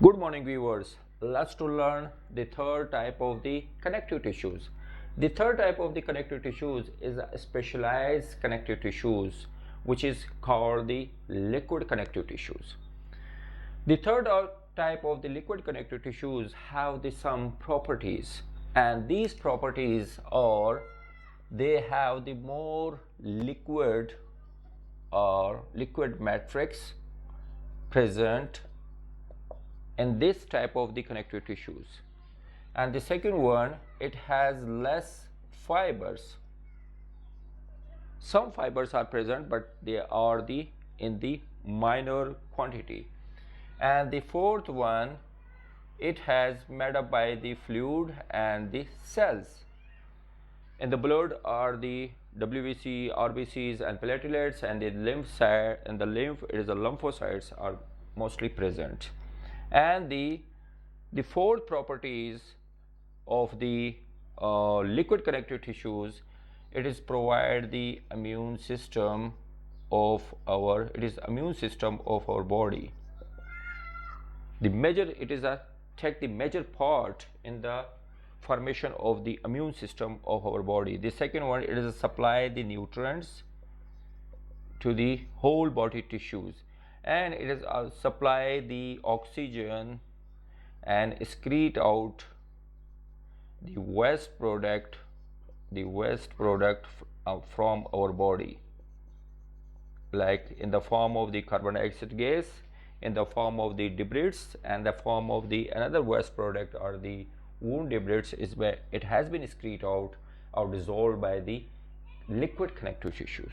Good morning viewers. Let's to learn the third type of the connective tissues. The third type of the connective tissues is a specialized connective tissues which is called the liquid connective tissues. The third type of the liquid connective tissues have some properties, and these properties are they have the more liquid or liquid matrix present in this type of the connective tissues. And the second one, it has less fibers. Some fibers are present, but they are in the minor quantity. And the fourth one, it has made up by the fluid and the cells. In the blood are the WBC, RBCs and platelets, and the lymph side and the lymph, it is the lymphocytes are mostly present. And the fourth properties of the liquid connective tissues, it is provide the immune system of our body. Take the major part in the formation of the immune system of our body. The second one, it is supply the nutrients to the whole body tissues, and it is supply the oxygen and excrete out the waste product from our body, like in the form of the carbon dioxide gas, in the form of the debris, and the form of the another waste product or the wound debris is where it has been excrete out or dissolved by the liquid connective tissues.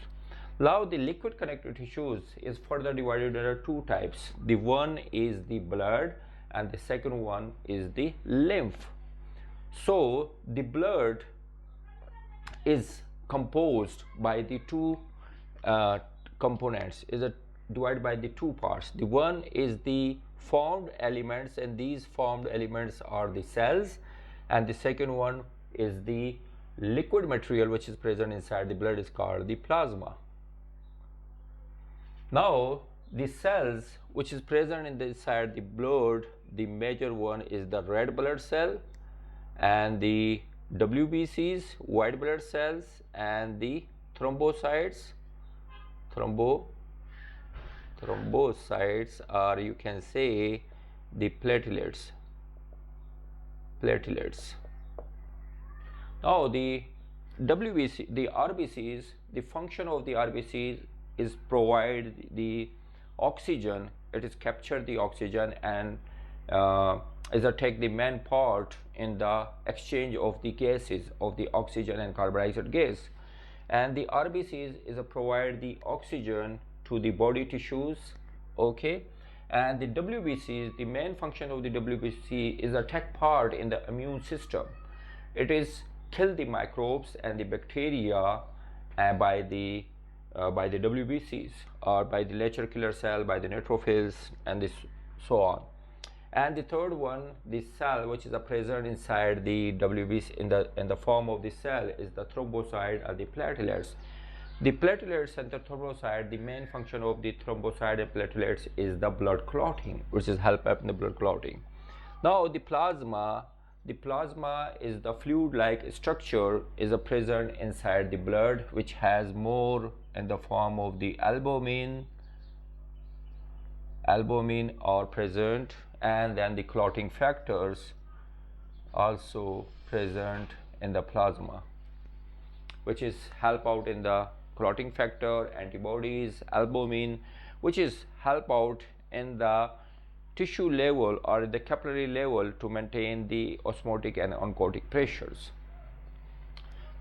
Now the liquid connective tissues is further divided into two types. The one is the blood and the second one is the lymph. So the blood is composed by the two components, is divided by the two parts. The one is the formed elements, and these formed elements are the cells, and the second one is the liquid material which is present inside the blood is called the plasma. Now the cells which is present inside the blood, the major one is the red blood cell, and the WBCs, white blood cells, and the thrombocytes. Thrombocytes, or you can say the platelets. Now the RBCs, the function of the RBCs is provide the oxygen. It is capture the oxygen and take the main part in the exchange of the gases of the oxygen and carbon dioxide gas. And the RBCs is provide the oxygen to the body tissues, okay. And the WBCs, the main function of the WBC is take part in the immune system. It is kill the microbes and the bacteria by the WBCs, or by the natural killer cell, by the neutrophils, and this so on. And the third one, the cell which is present inside the WBC in the form of the cell is the thrombocyte or the platelets. The platelets and the thrombocyte, the main function of the thrombocyte and platelets is the blood clotting, which is help up in the blood clotting. Now the plasma is the fluid-like structure is present inside the blood, which has more in the form of the albumin are present, and then the clotting factors also present in the plasma, which is help out in the clotting factor, antibodies, albumin, which is help out in the tissue level or the capillary level to maintain the osmotic and oncotic pressures.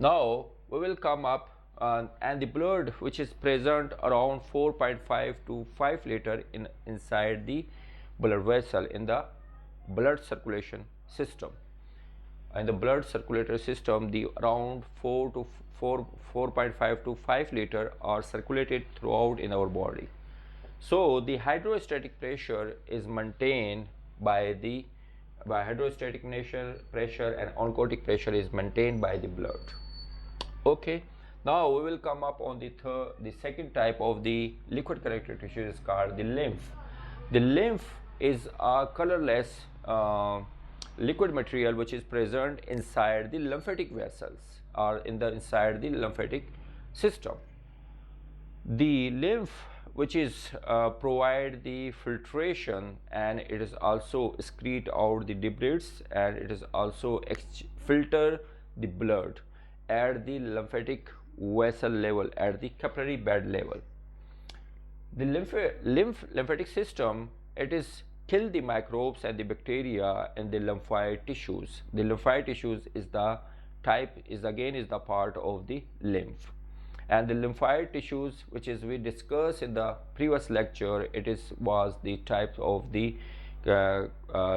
Now we will come up and the blood which is present around 4.5 to 5 liter inside the blood vessel in the blood circulation system. In the blood circulatory system, the around 4.5 to 5 liter are circulated throughout in our body. So the hydrostatic pressure is maintained by hydrostatic pressure, and oncotic pressure is maintained by the blood, okay. Now we will come up on the second type of the liquid connective tissue is called the lymph. The lymph is a colorless liquid material which is present inside the lymphatic vessels or inside the lymphatic system. The lymph, which is provide the filtration, and it is also excrete out the debris, and it is also filter the blood at the lymphatic vessel level, at the capillary bed level. The lymphatic system, it is kill the microbes and the bacteria in the lymphoid tissues. The lymphoid tissues is the part of the lymph. And the lymphoid tissues, which is we discussed in the previous lecture, was the type of the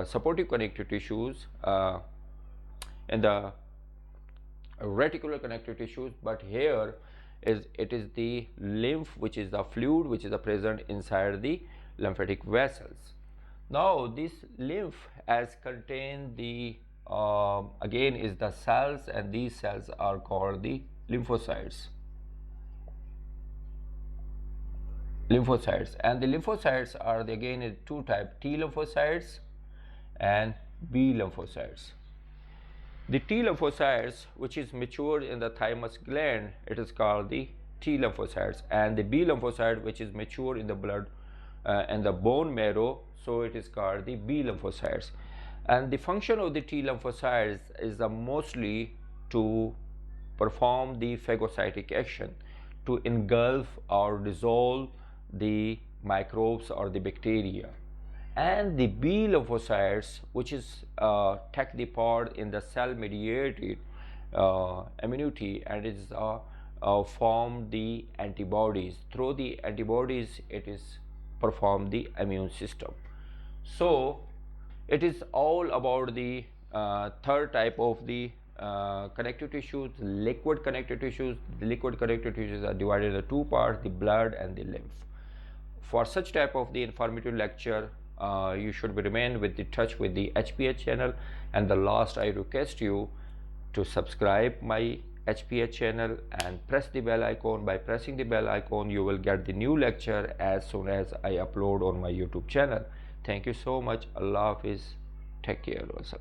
supportive connective tissues and the reticular connective tissues, but here it is the lymph, which is the fluid which is present inside the lymphatic vessels. Now this lymph as contain the again is the cells, and these cells are called the lymphocytes. And the lymphocytes are again two types, T-lymphocytes and B-lymphocytes. The T-lymphocytes, which is mature in the thymus gland, it is called the T-lymphocytes, and the B-lymphocyte, which is mature in the blood and the bone marrow, so it is called the B-lymphocytes. And the function of the T-lymphocytes is mostly to perform the phagocytic action, to engulf or dissolve the microbes or the bacteria. And the B-lymphocytes, which is take the part in the cell-mediated immunity, and it is form the antibodies. Through the antibodies, it is perform the immune system. So it is all about the third type of the connective tissues, liquid connective tissues. The liquid connective tissues are divided into two parts, the blood and the lymph. For such type of the informative lecture, you should remain with the touch with the HPH channel. And the last, I request you to subscribe my HPH channel and press the bell icon. By pressing the bell icon, you will get the new lecture as soon as I upload on my YouTube channel. Thank you so much. Allah Hafiz. Take care of yourself.